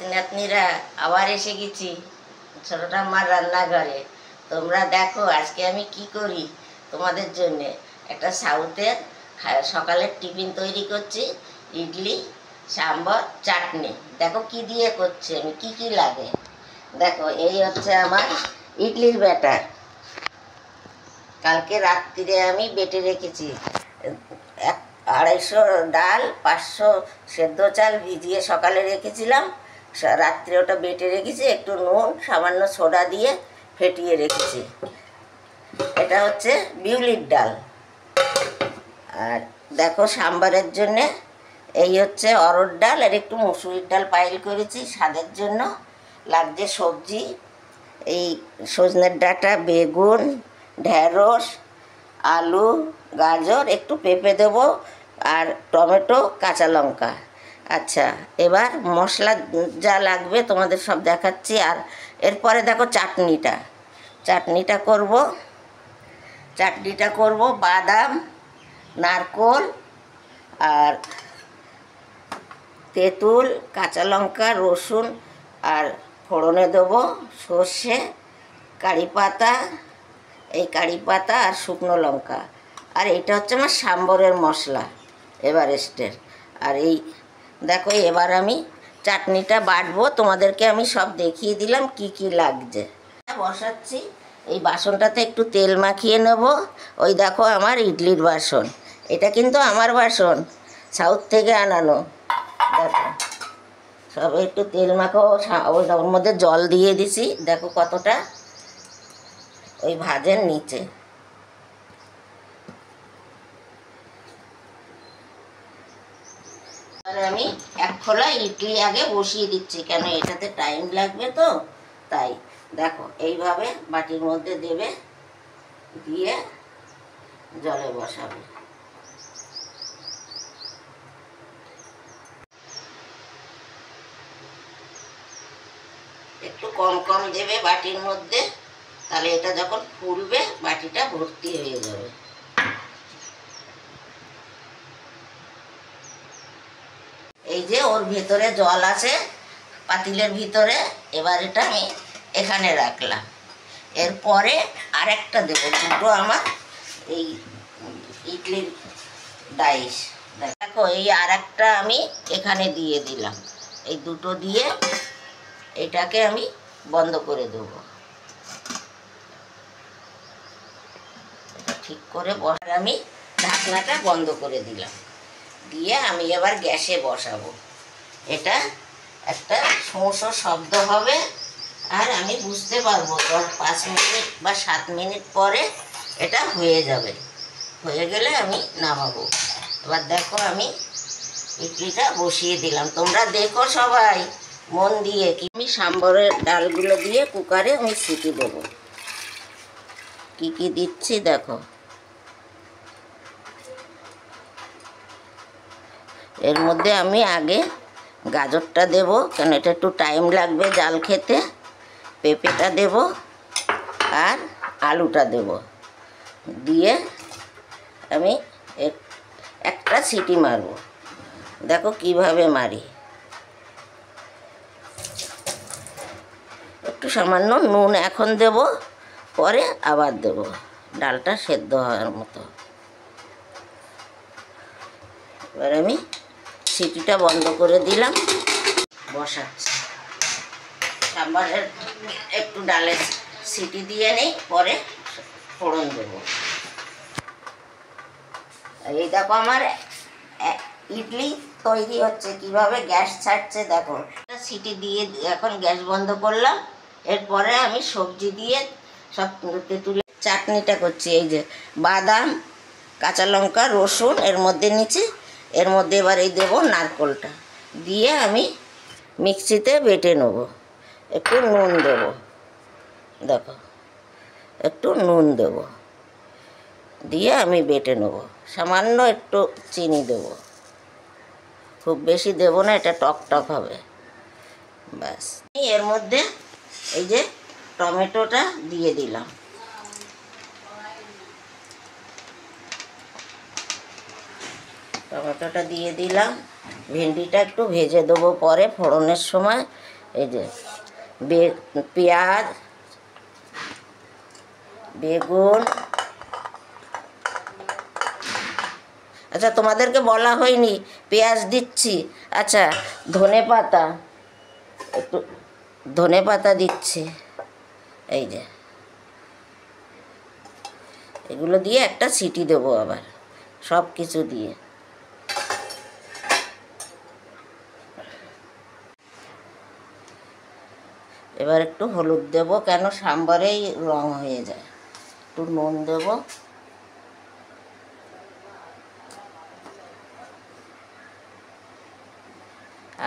নাতি নাতনিরা আবার এসে গেছি ছোটটা আমার রান্নাঘরে। তোমরা দেখো আজকে আমি কি করি তোমাদের জন্যে। একটা সাউথের সকালের টিফিন তৈরি করছি, ইডলি, সাম্বার, চাটনি। দেখো কি দিয়ে করছি আমি, কি কি লাগে দেখো। এই হচ্ছে আমার ইডলির ব্যাটার, কালকে রাত্রিরে আমি বেটে রেখেছি। 250 ডাল, 500 সেদ্ধ চাল ভিজিয়ে সকালে রেখেছিলাম, রাত্রে ওটা বেটে রেখেছি, একটু নুন সামান্য সোডা দিয়ে ফেটিয়ে রেখেছি। এটা হচ্ছে বিউলির ডাল। আর দেখো সাম্বারের জন্যে এই হচ্ছে অরহর ডাল আর একটু মুসুরির ডাল পাইল করেছি স্বাদের জন্য। লাগছে সবজি, এই সজনের ডাঁটা, বেগুন, ঢেঁড়স, আলু, গাজর, একটু পেঁপে দেবো আর টমেটো, কাঁচা লঙ্কা। আচ্ছা, এবার মশলা যা লাগবে তোমাদের সব দেখাচ্ছি। আর এরপরে দেখো চাটনিটা করব বাদাম, নারকোল আর তেঁতুল, কাঁচা লঙ্কা, রসুন, আর ফোড়নে দেবো সর্ষে, কারি পাতা আর শুকনো লঙ্কা। আর এইটা হচ্ছে আমার সাম্বরের মশলা এভারেস্টের। আর এই দেখো এবার আমি চাটনিটা বাটবো, তোমাদেরকে আমি সব দেখিয়ে দিলাম কি কি লাগছে। বসাচ্ছি, এই বাসনটাতে একটু তেল মাখিয়ে নেব। ওই দেখো আমার ইডলির বাসন, এটা কিন্তু আমার বাসন, সাউথ থেকে আনানো। দেখো সব একটু তেল মাখো, ওর মধ্যে জল দিয়ে দিছি, দেখো কতটা, ওই ভাজের নিচে। আর আমি 1 খোলা ইডলি আগে বসিয়ে দিচ্ছি, কেন এটাতে টাইম লাগবে তো তাই। দেখো এইভাবে বাটির মধ্যে দেবে, দিয়ে জলে বসাবে। একটু কম কম দেবে বাটির মধ্যে, তাহলে এটা যখন ফুলবে বাটিটা ভর্তি হয়ে যাবে। এই যে ওর ভিতরে জল আছে পাতিলের ভিতরে, এবার এটা আমি এখানে রাখলাম। এরপরে আরেকটা দেবো, দুটো আমার এই ইডলির ডাইস। দেখো এই আরেকটা আমি এখানে দিয়ে দিলাম, এই দুটো দিয়ে এটাকে আমি বন্ধ করে দেবো। ঠিক করে বসার আমি ঢাকনাটা বন্ধ করে দিলাম, দিয়ে আমি এবার গ্যাসে বসাবো। এটা একটা শোঁ শব্দ হবে, আর আমি বুঝতে পারবো 5 মিনিট বা 7 মিনিট পরে এটা হয়ে যাবে। হয়ে গেলে আমি নামাবো। এবার দেখো আমি ইডলিটা বসিয়ে দিলাম, তোমরা দেখো সবাই মন দিয়ে। কি আমি সাম্বরের ডালগুলো দিয়ে কুকারে আমি সিটি দেবো। কি কি দিচ্ছি দেখো, এর মধ্যে আমি আগে গাজরটা দেব, কেন এটা একটু টাইম লাগবে জাল খেতে। পেঁপেটা দেব আর আলুটা দেব, দিয়ে আমি একটা সিটি মারব। দেখো কিভাবে মারি, একটু সামান্য নুন এখন দেব, পরে আবার দেব, ডালটা সেদ্ধ হওয়ার মতো। এবার আমি সিটিটা বন্ধ করে দিলাম, বসাচ্ছি। সাম্বারের একটু ডালের সিটি দিয়ে নেই, পরে ফোড়ন দেব। এই দেখো আমার ইডলি তৈরি হচ্ছে, কিভাবে গ্যাস ছাড়ছে দেখো। সিটি দিয়ে এখন গ্যাস বন্ধ করলাম। এরপরে আমি সবজি দিয়ে সব তেঁতুলে চাটনিটা করছি। এই যে বাদাম, কাঁচা লঙ্কা, রসুন এর মধ্যে নিচে, এর মধ্যে এবার এই দেবো নারকোলটা, দিয়ে আমি মিক্সিতে বেটে নেব। একটু নুন দেব, দেখো একটু নুন দেব, দিয়ে আমি বেটে নেব। সামান্য একটু চিনি দেব, খুব বেশি দেব না, এটা টক টক হবে। ব্যাস, এর মধ্যে এই যে টমেটোটা দিয়ে দিলাম। টমেটোটা দিয়ে দিলাম, ভেন্ডিটা একটু ভেজে দেবো পরে ফোড়নের সময়, এই যে পেঁয়াজ, বেগুন, আচ্ছা তোমাদেরকে বলা হয়নি পেঁয়াজ দিচ্ছি, আচ্ছা ধনেপাতা, একটু ধনেপাতা দিচ্ছি, এই যে এগুলো দিয়ে একটা সিটি দেবো আবার সব কিছু দিয়ে। এবার একটু হলুদ দেব, কেন সাম্বারেই রং হয়ে যায়। একটু নুন দেব,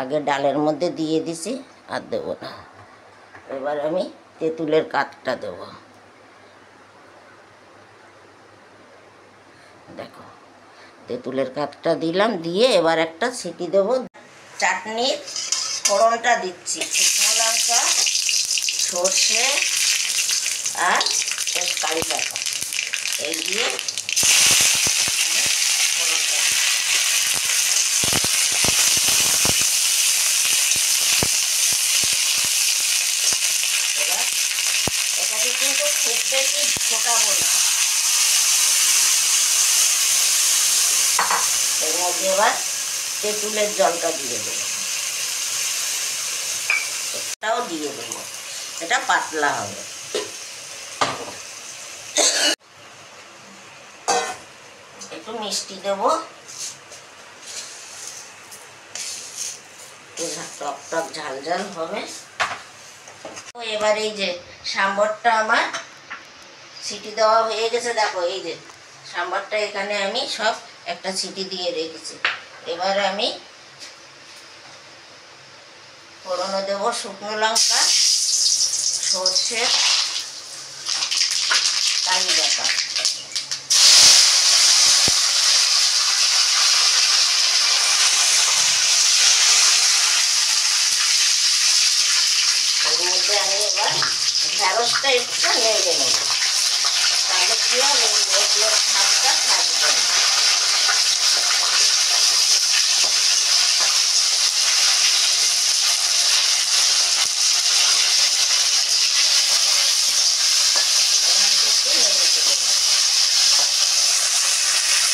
আগে ডালের মধ্যে দিয়ে দিছি আর দেবো না। এবার আমি তেঁতুলের কাঠটা দেবো, দেখো তেঁতুলের কাঠটা দিলাম, দিয়ে এবার একটা সিটি দেবো। চাটনির ফোড়নটা দিচ্ছি, শুকনো লঙ্কা, সর্ষে আর কারি পাতা, এই দিয়ে ফোড়নটা দিচ্ছি। এবার এটাকে কিন্তু খুব বেশি ফোটাবো না, এর মধ্যে এবার তেঁতুলের জলটা দিয়ে দেবো, এটাও দিয়ে দেবো, এটা পাতলা হবে। একটু মিষ্টি দেবো, টক টক ঝাল ঝাল হবে। তো এবার এই যে সাম্বারটা আমার সিটি দেওয়া হয়ে গেছে, দেখো এই যে সাম্বারটা এখানে আমি সব একটা সিটি দিয়ে রেখেছি। এবার আমি ফোড়নে দেবো শুকনো লঙ্কা, সর্ষে, কারি পাতা, এর মধ্যে আমি এবার ঢ্যাঁড়সটা একটু নেড়ে নেব, তাহলে কি হবে এগুলোর ভাতটা থাকবে না।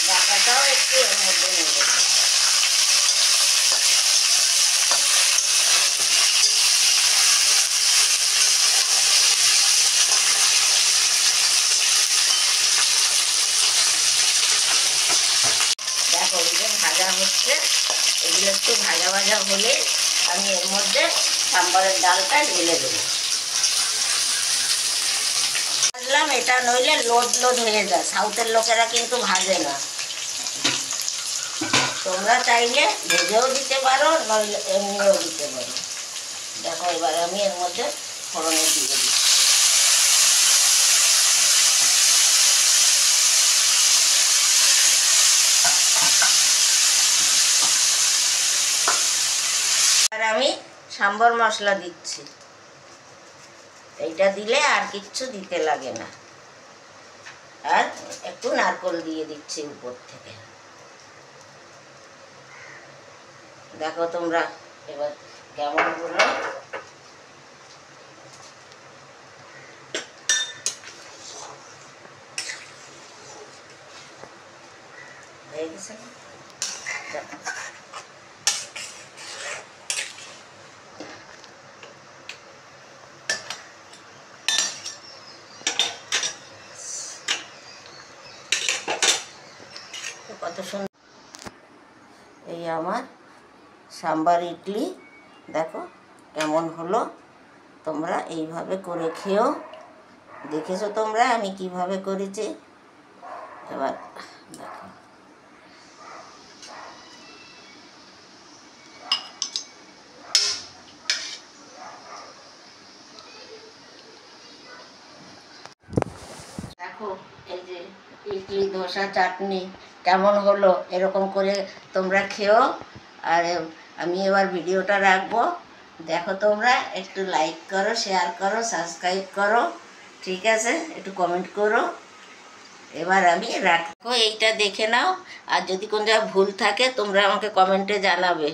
ডাকাটাও একটু এর মধ্যে নেড়ে দেব। দেখো এই যে ভাজা হচ্ছে, এগুলো একটু ভাজা ভাজা হলে আমি এর মধ্যে সাম্বারের ডালটা ঢেলে দেবো। ভাজলাম, এটা নইলে লোদ লোদ হয়ে যায়, সাউথের লোকেরা কিন্তু ভাজে না, তোমরা চাইলে ভেজেও দিতে পারো, নইলে এমনিও দিতে পারো। দেখো এবার আমি এর মধ্যে ফোড়নে দিয়ে দিই। আর আমি সাম্বার মশলা দিচ্ছি, এইটা দিলে আর কিচ্ছু দিতে লাগে না, আর একটু নারকেল দিয়ে দিচ্ছি উপর থেকে। দেখো তোমরা এবার কেমন হলো। হয়ে গেছে না? দেখো কত সুন্দর, এই আমার সাম্বার ইডলি দেখো কেমন হলো। তোমরা এইভাবে করে খেও, দেখেছো তোমরা আমি কিভাবে করেছি। এবার দেখো দেখো এই যে ইডলি ধোসা চাটনি কেমন হলো, এরকম করে তোমরা খেও। আর আমি এবার ভিডিওটা রাখবো, দেখো তোমরা একটু লাইক করো, শেয়ার করো, সাবস্ক্রাইব করো, ঠিক আছে, একটু কমেন্ট করো। এবার আমি রাখবো, এইটা দেখে নাও, আর যদি কোনো জায়গায় ভুল থাকে তোমরা আমাকে কমেন্টে জানাবে।